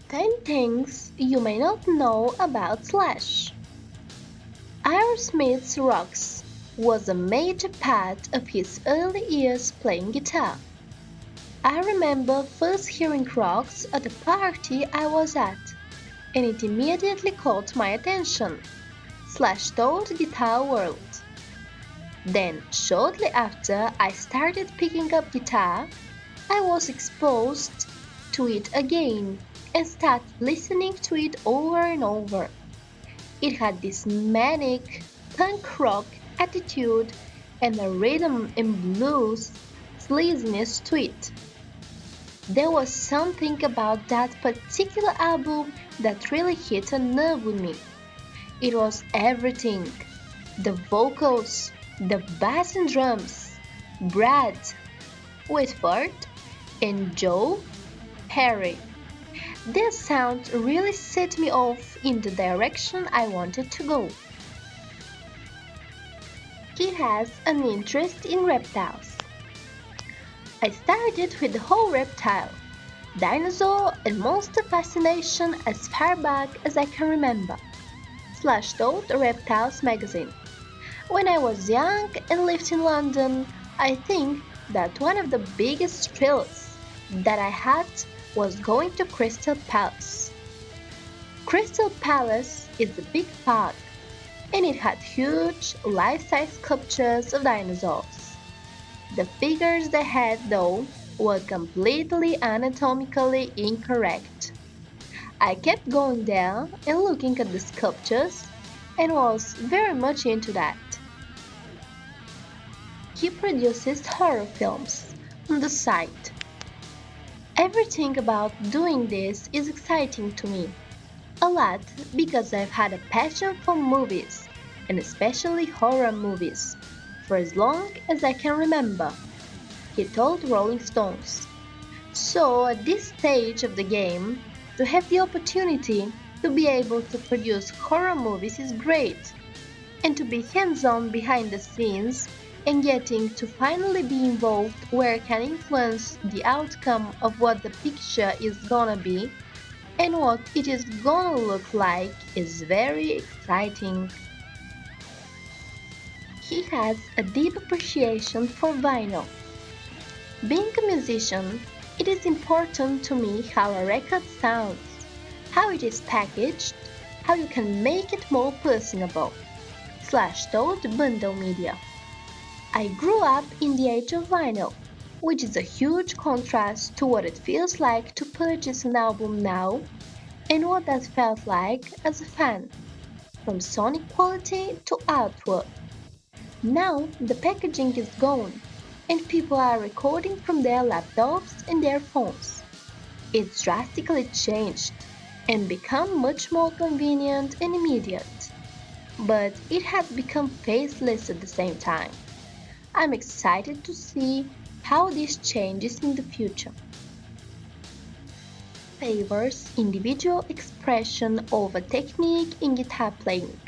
10 things you may not know about Slash. Aerosmiths Rocks was a major part of his early years playing guitar. I remember first hearing Rocks at a party I was at, and it immediately caught my attention. Slash told Guitar World. Then, shortly after I started picking up guitar, I was exposed to it again and started listening to it over and over. It had this manic punk rock attitude and a rhythm and blues sleaziness to it. There was something about that particular album that really hit a nerve with me. It was everything: the vocals, the bass and drums, Brad, Whitford, and Joe Perry. Their sound really set me off in the direction I wanted to go. He has an interest in reptiles. I started with the whole reptile, dinosaur, and monster fascination as far back as I can remember. Slash told Reptiles magazine. When I was young and lived in London, I think that one of the biggest thrills that I had was going to Crystal Palace. Crystal Palace is a big park, and it had huge, life-size sculptures of dinosaurs. The figures they had, though, were completely anatomically incorrect. I kept going there and looking at the sculptures and was very much into that. He produces horror films on the side. Everything about doing this is exciting to me. A lot because I've had a passion for movies, and especially horror movies, for as long as I can remember, he told Rolling Stones. So at this stage of the game, to have the opportunity to be able to produce horror movies is great, and to be hands-on behind the scenes and getting to finally be involved where it can influence the outcome of what the picture is gonna be and what it is gonna look like is very exciting. He has a deep appreciation for vinyl. Being a musician, it is important to me how a record sounds, how it is packaged, how you can make it more personable. Slash told Bundle Media. I grew up in the age of vinyl, which is a huge contrast to what it feels like to purchase an album now and what that felt like as a fan, from sonic quality to artwork. Now the packaging is gone and people are recording from their laptops and their phones. It's drastically changed and become much more convenient and immediate, but it has become faceless at the same time. I'm excited to see how this changes in the future. Favors individual expression over technique in guitar playing.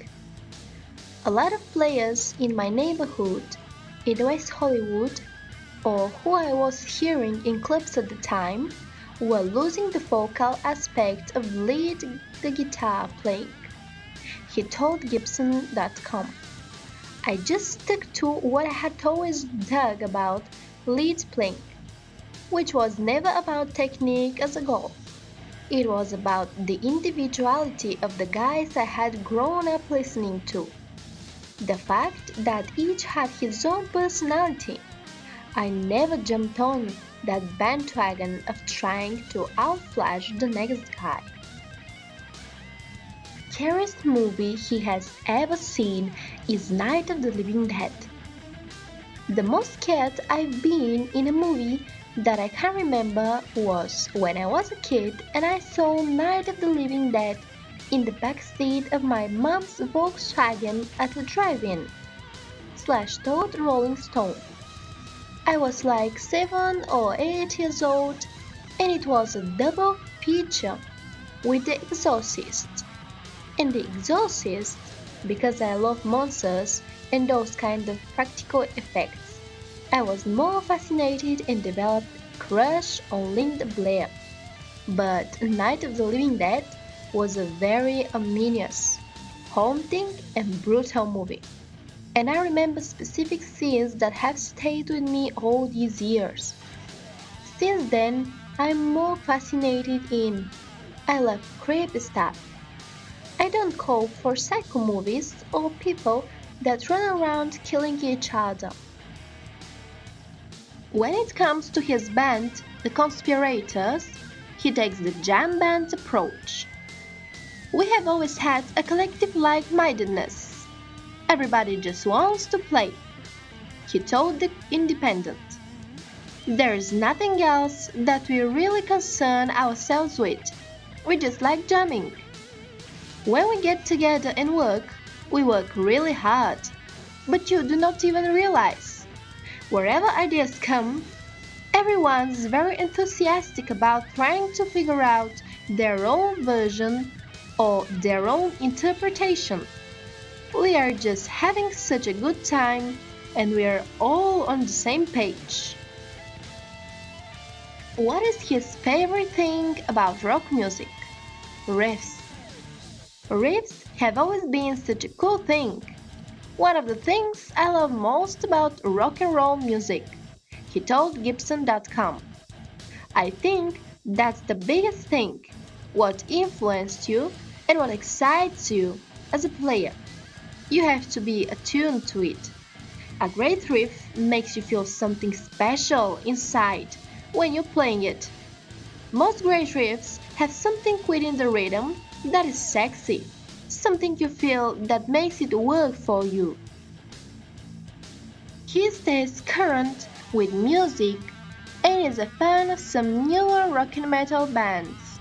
A lot of players in my neighborhood in West Hollywood, or who I was hearing in clubs at the time, were losing the vocal aspect of lead the guitar playing. He told Gibson.com. I just stuck to what I had always dug about lead playing, which was never about technique as a goal. It was about the individuality of the guys I had grown up listening to. The fact that each had his own personality. I never jumped on that bandwagon of trying to outflash the next guy. Scariest movie he has ever seen is Night of the Living Dead. The most scared I've been in a movie that I can remember was when I was a kid and I saw Night of the Living Dead in the backseat of my mom's Volkswagen at a drive-in. Slash told Rolling Stone. I was like 7 or 8 years old and it was a double feature with The Exorcist. And The Exorcist, because I love monsters and those kind of practical effects, I was more fascinated and developed a crush on Linda Blair. But Night of the Living Dead was a very ominous, haunting, and brutal movie. And I remember specific scenes that have stayed with me all these years. Since then, I'm more fascinated in I love creepy stuff. I don't call for psycho movies or people that run around killing each other. When it comes to his band, The Conspirators, he takes the jam band approach. We have always had a collective like-mindedness. Everybody just wants to play, he told The Independent. There is nothing else that we really concern ourselves with. We just like jamming. When we get together and work, we work really hard. But you do not even realize. Wherever ideas come, everyone's very enthusiastic about trying to figure out their own version or their own interpretation. We are just having such a good time and we are all on the same page. What is his favorite thing about rock music? Riffs. Riffs have always been such a cool thing. One of the things I love most about rock and roll music, he told Gibson.com. I think that's the biggest thing, what influenced you and what excites you as a player. You have to be attuned to it. A great riff makes you feel something special inside when you're playing it. Most great riffs have something within the rhythm that is sexy, something you feel that makes it work for you. He stays current with music and is a fan of some newer rock and metal bands.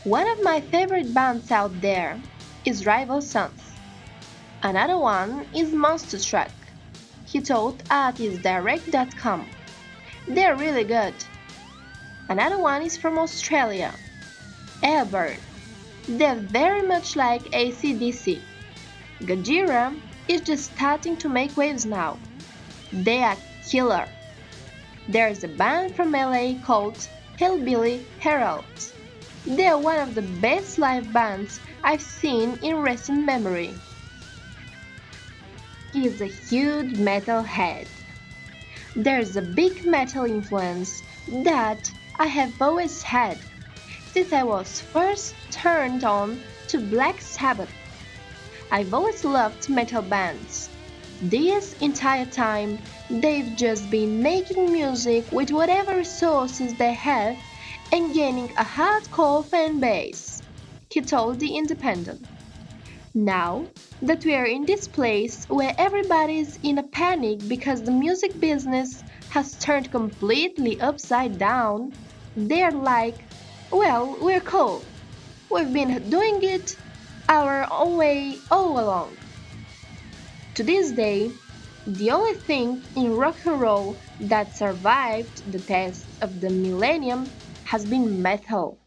One of my favorite bands out there is Rival Sons. Another one is Monster Truck, he told artistdirect.com. They're really good. Another one is from Australia, Airburn. They're very much like AC/DC. Gojira is just starting to make waves now. They are killer. There's a band from LA called Hillbilly Heralds. They are one of the best live bands I've seen in recent memory. He is a huge metalhead. There's a big metal influence that I have always had since I was first turned on to Black Sabbath. I've always loved metal bands. This entire time, they've just been making music with whatever resources they have and gaining a hardcore fan base, he told The Independent. Now that we are in this place where everybody's in a panic because the music business has turned completely upside down, they're like, well, we're cool. We've been doing it our own way all along. To this day, the only thing in rock and roll that survived the test of the millennium has been metal.